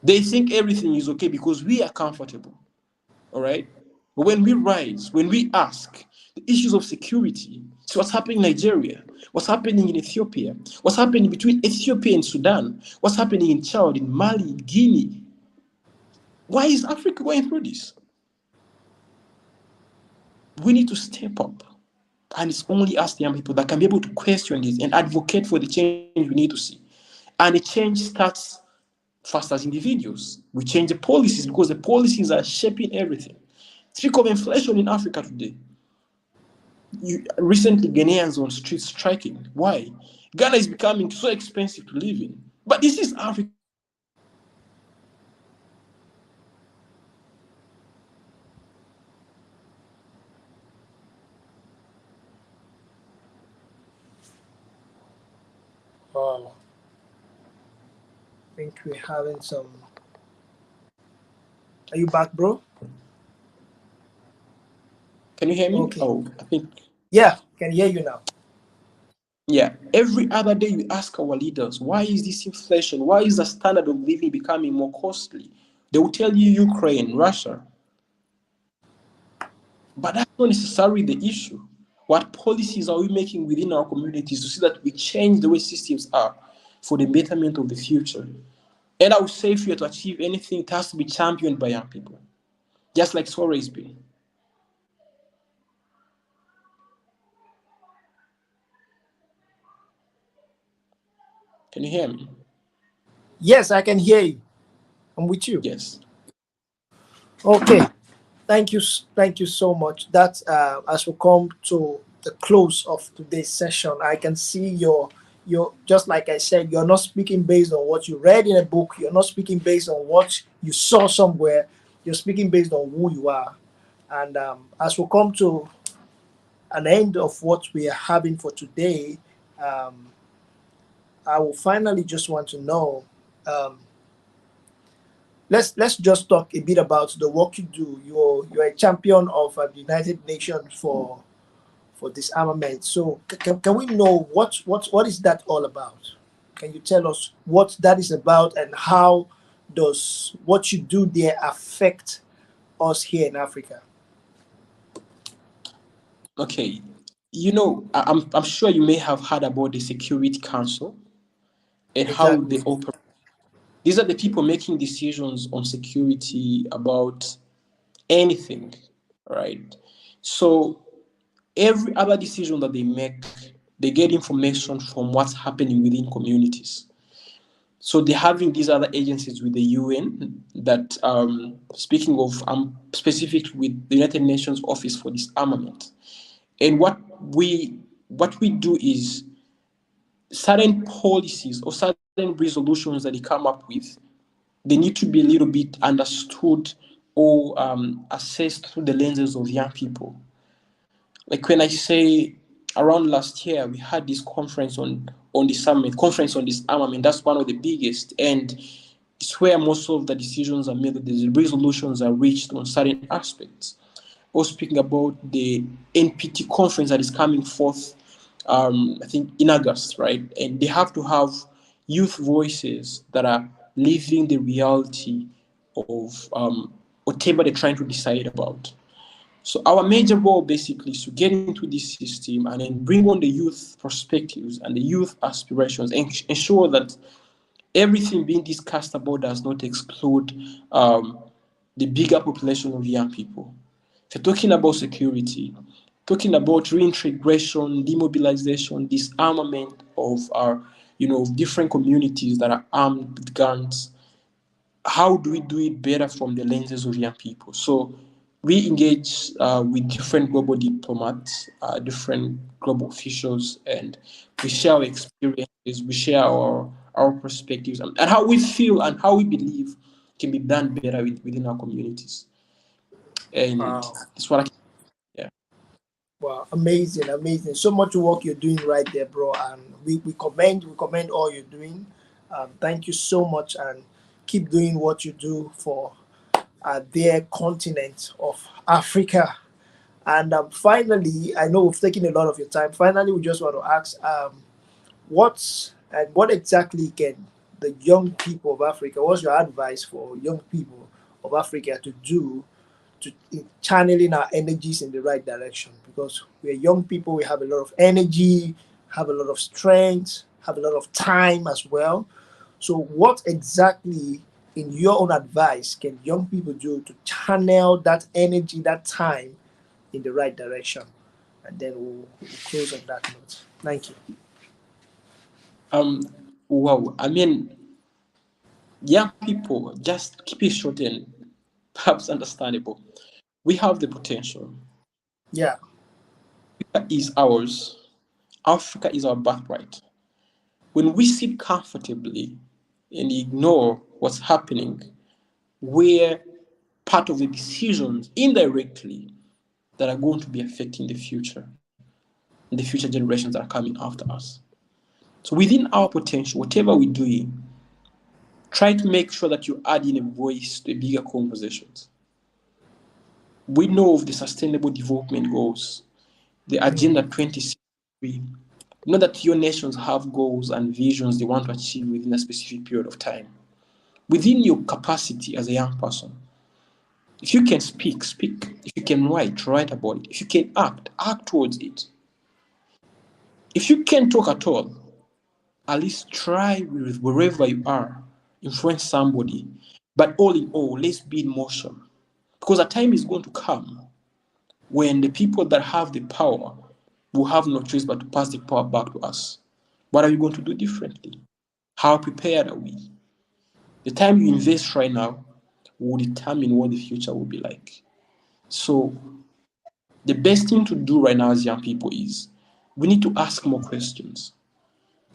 They think everything is okay because we are comfortable. All right? But when we rise, when we ask, the issues of security, so what's happening in Nigeria, what's happening in Ethiopia, what's happening between Ethiopia and Sudan, what's happening in Chad, in Mali, in Guinea. Why is Africa going through this? We need to step up. And it's only us, the young people, that can be able to question this and advocate for the change we need to see. And the change starts first as individuals. We change the policies because the policies are shaping everything. Speak of inflation in Africa today. Recently, Ghanaians on streets striking. Why? Ghana is becoming so expensive to live in. But this is Africa. Wow. I think we're having some. Are you back, bro? Can you hear me? Okay. Oh, I think. Yeah, can hear you now. Yeah, every other day we ask our leaders, why is this inflation? Why is the standard of living becoming more costly? They will tell you Ukraine, Russia. But that's not necessarily the issue. What policies are we making within our communities to see that we change the way systems are for the betterment of the future? And I would say if you are to achieve anything, it has to be championed by young people, just like it's always been. Can you hear me? Yes, I can hear you. I'm with you. Yes. Okay. Thank you so much. That as we come to the close of today's session, I can see your just like I said, you're not speaking based on what you read in a book. You're not speaking based on what you saw somewhere. You're speaking based on who you are. And as we come to an end of what we are having for today, I will finally just want to know. Let's just talk a bit about the work you do. You're a champion of the United Nations for disarmament. So can we know what is that all about? Can you tell us what that is about and how does what you do there affect us here in Africa? Okay. You know, I'm sure you may have heard about the Security Council and how Exactly. they operate. These are the people making decisions on security about anything, right? So every other decision that they make, they get information from what's happening within communities. So they're having these other agencies with the UN that, speaking of, specific with the United Nations Office for Disarmament. And what we do is certain policies or certain resolutions that they come up with, they need to be a little bit understood or assessed through the lenses of young people. Like when I say around last year, we had this conference on the summit, conference on disarmament. That's one of the biggest, and it's where most of the decisions are made, the resolutions are reached on certain aspects. Or speaking about the NPT conference that is coming forth, I think in August, right? And they have to have youth voices that are living the reality of whatever they're trying to decide about. So our major goal basically is to get into this system and then bring on the youth perspectives and the youth aspirations and ensure that everything being discussed about does not exclude the bigger population of young people. If you're talking about security, talking about reintegration, demobilization, disarmament of our, of different communities that are armed with guns, how do we do it better from the lenses of young people? So we engage with different global diplomats, different global officials, and we share our experiences, we share our perspectives, and how we feel and how we believe can be done better within our communities. And Wow. that's what I can, yeah. Wow, amazing, amazing. So much work you're doing right there, bro. And we commend all you're doing. Thank you so much, and keep doing what you do for their continent of Africa. And finally, I know we've taken a lot of your time. Finally, we just want to ask, what exactly can the young people of Africa? What's your advice for young people of Africa to do to in channeling our energies in the right direction? Because we're young people, we have a lot of energy, have a lot of strength, have a lot of time as well. So, what exactly, in your own advice, can young people do to channel that energy, that time, in the right direction? And then we'll close on that note. Thank you. Um, wow. I mean, young people, just keep it short and perhaps understandable. We have the potential. Yeah. Africa is ours. Africa is our birthright. When we sit comfortably and ignore what's happening, we're part of the decisions indirectly that are going to be affecting the future and the future generations that are coming after us. So within our potential, whatever we're doing, try to make sure that you add in a voice to a bigger conversations. We know of the Sustainable Development Goals, the Agenda Mm. 2063. You know that your nations have goals and visions they want to achieve within a specific period of time. Within your capacity as a young person, if you can speak, speak. If you can write, write about it. If you can act, act towards it. If you can't talk at all, at least try with wherever you are, influence somebody. But all in all, let's be in motion. Because a time is going to come when the people that have the power will have no choice but to pass the power back to us. What are we going to do differently? How prepared are we? The time you invest right now will determine what the future will be like. So the best thing to do right now as young people is we need to ask more questions.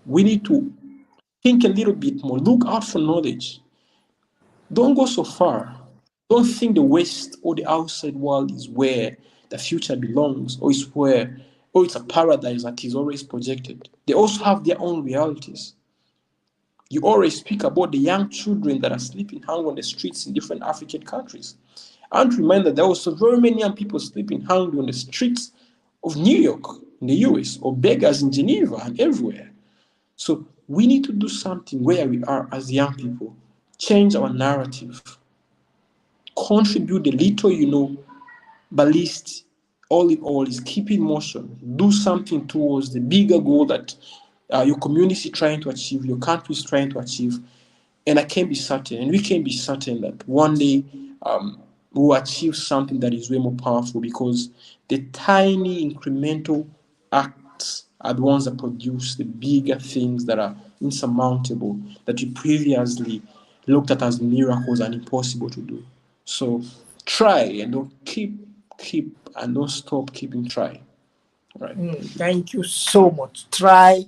We need to think a little bit more, look out for knowledge. Don't go so far. Don't think the West or the outside world is where the future belongs, or is where, or it's a paradise that is always projected. They also have their own realities. You always speak about the young children that are sleeping hung on the streets in different African countries. I want to remind that there were also very many young people sleeping hungry on the streets of New York in the US, or beggars in Geneva and everywhere. So we need to do something where we are as young people, change our narrative, contribute the little you know, but least all in all is keep in motion, do something towards the bigger goal that your community is trying to achieve, your country is trying to achieve. And I can be certain, and we can be certain that one day we'll achieve something that is way more powerful, because the tiny incremental acts are the ones that produce the bigger things that are insurmountable, that we previously looked at as miracles and impossible to do. So try and don't keep and don't stop keeping trying. Right. Thank you so much. Try,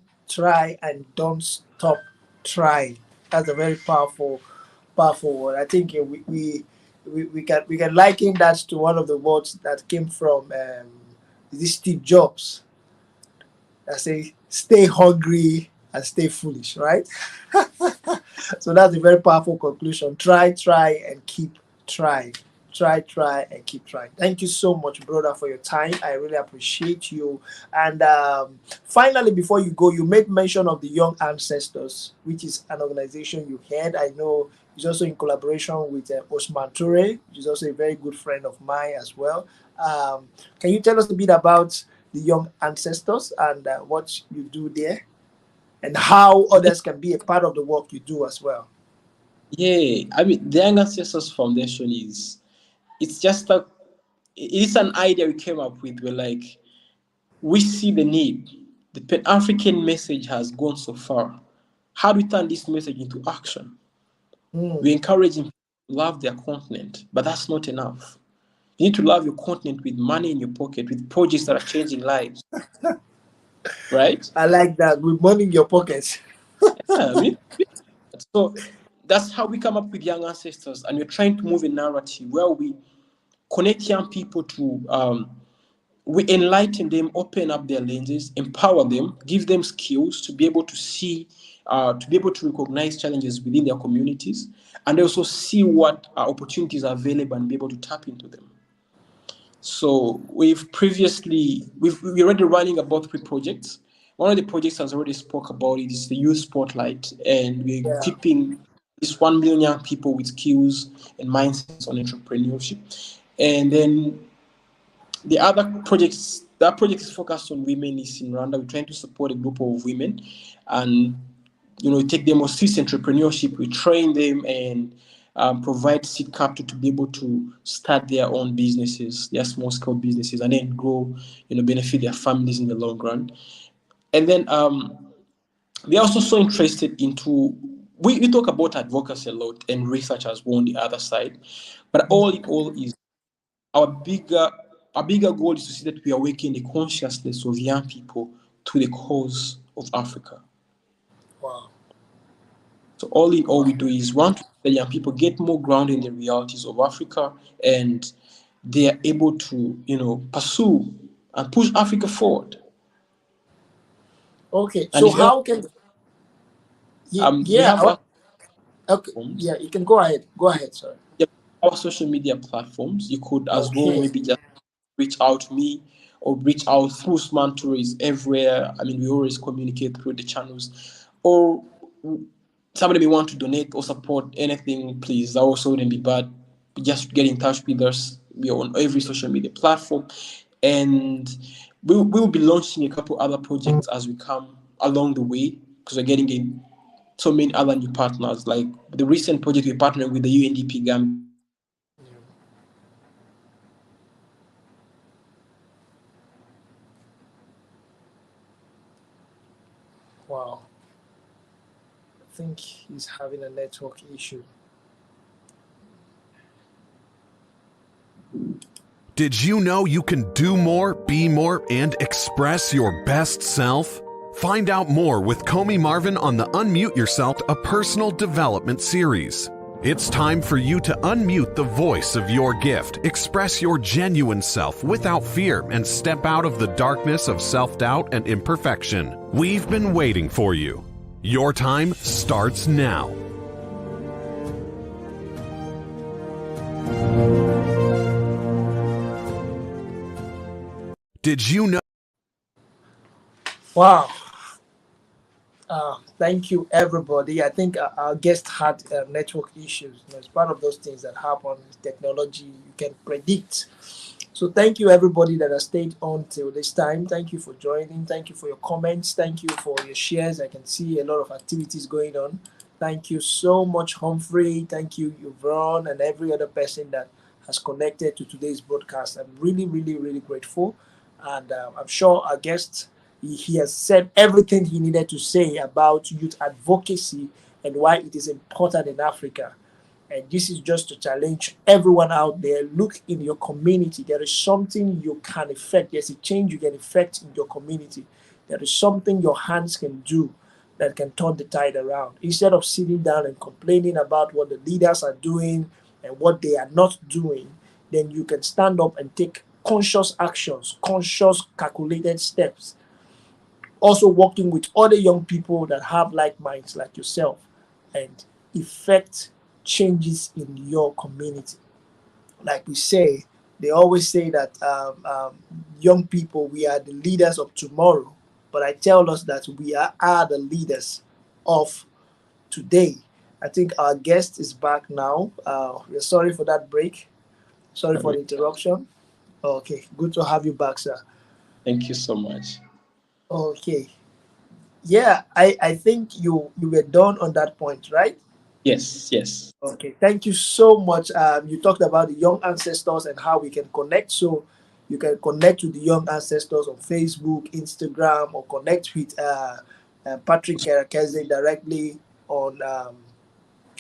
and don't stop trying. That's a very powerful word. I think we can liken that to one of the words that came from this Steve Jobs. I say, stay hungry and stay foolish, right? So that's a very powerful conclusion. Try, and keep trying. Try, and keep trying. Thank you so much, brother, for your time. I really appreciate you. And finally, before you go, you made mention of the Young Ancestors, which is an organization you head. I know it's also in collaboration with Osman Toure, which is also a very good friend of mine as well. Can you tell us a bit about the Young Ancestors and what you do there, and how others can be a part of the work you do as well? Yeah, I mean, the Young Ancestors Foundation is, it's just a it's an idea we came up with. We're like, we see the need. The Pan-African message has gone so far. How do we turn this message into action? We're encouraging people to love their continent, but that's not enough. You need to love your continent with money in your pocket, with projects that are changing lives, right? I like that. With money in your pockets. Yeah, so that's how we come up with young ancestors, and we're trying to move a narrative where we connect young people to we enlighten them, open up their lenses, empower them, give them skills to be able to see, to be able to recognize challenges within their communities, and also see what opportunities are available and be able to tap into them. So we're already running about 3 projects. One of the projects has already spoke about it is the youth spotlight, and we're Yeah. equipping these 1 million young people with skills and mindsets on entrepreneurship. And then that project is focused on women is in Rwanda. We're trying to support a group of women and take them on Swiss entrepreneurship. We train them and provide seed capital to be able to start their own businesses, their small scale businesses, and then grow, benefit their families in the long run. And then we're also so interested into we talk about advocacy a lot and research as well on the other side, but all in all is our bigger goal is to see that we awaken the consciousness of young people to the cause of Africa. Wow. So all in all, we do is want to let young people get more grounded in the realities of Africa, and they are able to, pursue and push Africa forward. Okay. And So if you how can we have our okay. platforms, Yeah, you can go ahead. Go ahead, sorry. our social media platforms. You could as well Okay. maybe just reach out to me or reach out through Smart Tourists everywhere. I mean, we always communicate through the channels. Or somebody may want to donate or support anything, please. That also wouldn't be bad. Just get in touch with us. We are on every social media platform. And we'll be launching a couple other projects as we come along the way, because we're getting in so many other new partners. Like the recent project we partnered with the UNDP Gambia. Wow. I think he's having a network issue. Did you know you can do more, be more, and express your best self? Find out more with Comey Marvin on the Unmute Yourself, a personal development series. It's time for you to unmute the voice of your gift, express your genuine self without fear, and step out of the darkness of self-doubt and imperfection. We've been waiting for you. Your time starts now. Did you know? Wow. Thank you, everybody. I think our guest had network issues. It's part of those things that happen with technology. You can predict. So thank you, everybody that has stayed on till this time. Thank you for joining. Thank you for your comments. Thank you for your shares. I can see a lot of activities going on. Thank you so much, Humphrey. Thank you, Yvonne, and every other person that has connected to today's broadcast. I'm really, really, really grateful. And I'm sure our guest, he has said everything he needed to say about youth advocacy and why it is important in Africa. And this is just to challenge everyone out there. Look in your community. There is something you can effect. There's a change you can effect in your community. There is something your hands can do that can turn the tide around. Instead of sitting down and complaining about what the leaders are doing and what they are not doing, then you can stand up and take conscious actions, conscious, calculated steps. Also working with other young people that have like minds like yourself and effect changes in your community. Like we say, they always say that young people, we are the leaders of tomorrow. But I tell us that we are the leaders of today. I think our guest is back now. We're sorry for that break. Sorry for the interruption. Okay, good to have you back, sir. Thank you so much. Okay. Yeah, I think you were done on that point, right? Yes, yes. Okay, thank you so much. You talked about the young ancestors and how we can connect. So you can connect with the young ancestors on Facebook, Instagram, or connect with Patrick Karekezi directly on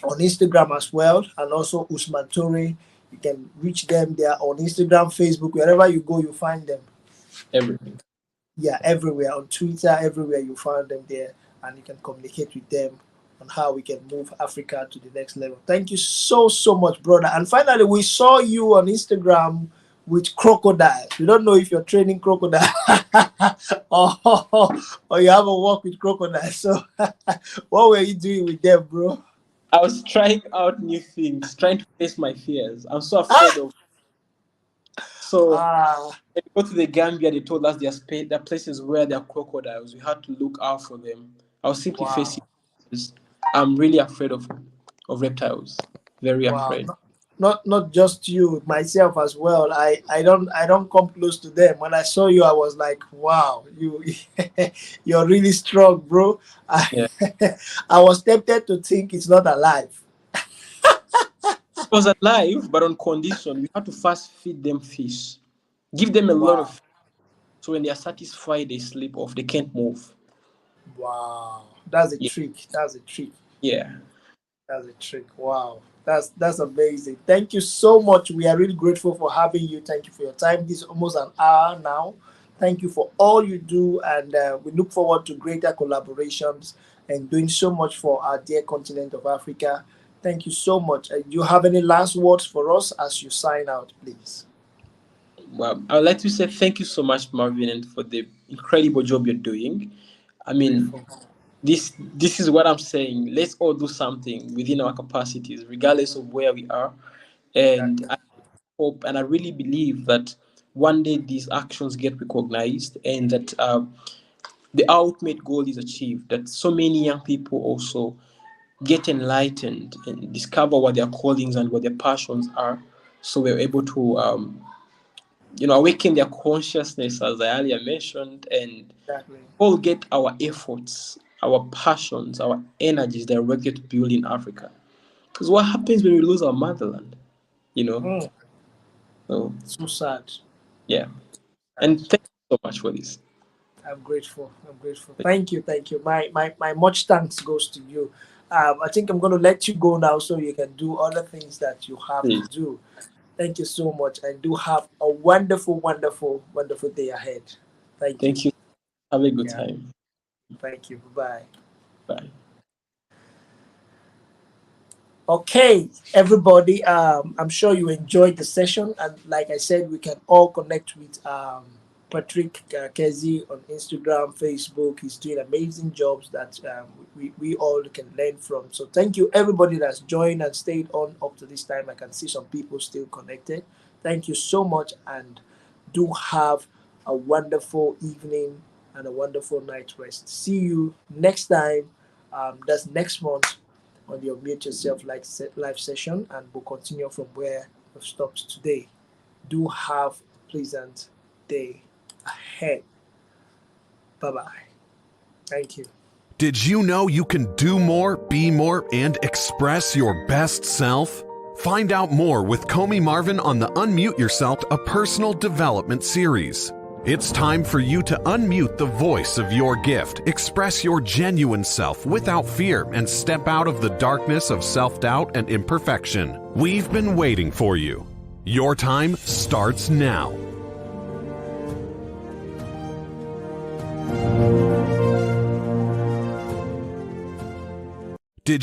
Instagram as well, and also Usman Tore. You can reach them there on Instagram, Facebook, wherever you go, you find them. Everything. Yeah, everywhere on Twitter, everywhere you find them there, and you can communicate with them on how we can move Africa to the next level. Thank you so much, brother. And finally, we saw you on Instagram with crocodiles. We don't know if you're training crocodile or you have a walk with crocodiles. So, what were you doing with them, bro? I was trying out new things, trying to face my fears. I'm so Ah, afraid of. So ah, when we go to the Gambia, they told us there are places where there are crocodiles. We had to look out for them. I was simply facing. wow. I'm really afraid of reptiles. Very Wow, afraid. not just you, myself as well. I don't come close to them. When I saw you, I was like, wow, you you're really strong, bro. I Yeah. I was tempted to think it's not alive. It was alive, but on condition we had to first feed them fish, give them a lot Wow, of. So when they are satisfied, they sleep off. They can't move. wow, that's a Yeah. trick. That's a trick. Yeah. That's a trick. Wow. That's amazing. Thank you so much. We are really grateful for having you. Thank you for your time. This is almost an hour now. Thank you for all you do, and we look forward to greater collaborations and doing so much for our dear continent of Africa. Thank you so much. Do you have any last words for us as you sign out, please? Well, I would like to say thank you so much, Marvin, and for the incredible job you're doing. I mean, Grateful. this is what I'm saying. Let's all do something within our capacities, regardless of where we are. And Exactly. I hope and I really believe that one day these actions get recognized and that the ultimate goal is achieved. That so many young people also get enlightened and discover what their callings and what their passions are. So we're able to awaken their consciousness, as I earlier mentioned, and Exactly. all get our efforts, our passions, our energies directed to build in Africa. Because what happens when we lose our motherland? You know? Mm, So, so sad. yeah. And Sad. thank you so much for this. I'm grateful. I'm grateful. Thank you. Thank you. My much thanks goes to you. I think I'm going to let you go now so you can do other things that you have to Please. do. Thank you so much. And do have a wonderful, wonderful, wonderful day ahead. Thank you. Thank you. Have a good Yeah. time. Thank you. Bye. Bye. Okay, everybody. I'm sure you enjoyed the session, and like I said, we can all connect with Patrick Karekezi on Instagram, Facebook. He's doing amazing jobs that we all can learn from. So thank you, everybody that's joined and stayed on up to this time. I can see some people still connected. Thank you so much, and do have a wonderful evening and a wonderful night rest. See you next time. That's next month on the Unmute Yourself live session, and we'll continue from where we've stopped today. Do have a pleasant day ahead. Bye bye. Thank you. Did you know you can do more, be more, and express your best self? Find out more with Comey Marvin on the Unmute Yourself, a personal development series. It's time for you to unmute the voice of your gift, express your genuine self without fear, and step out of the darkness of self-doubt and imperfection. We've been waiting for you. Your time starts now.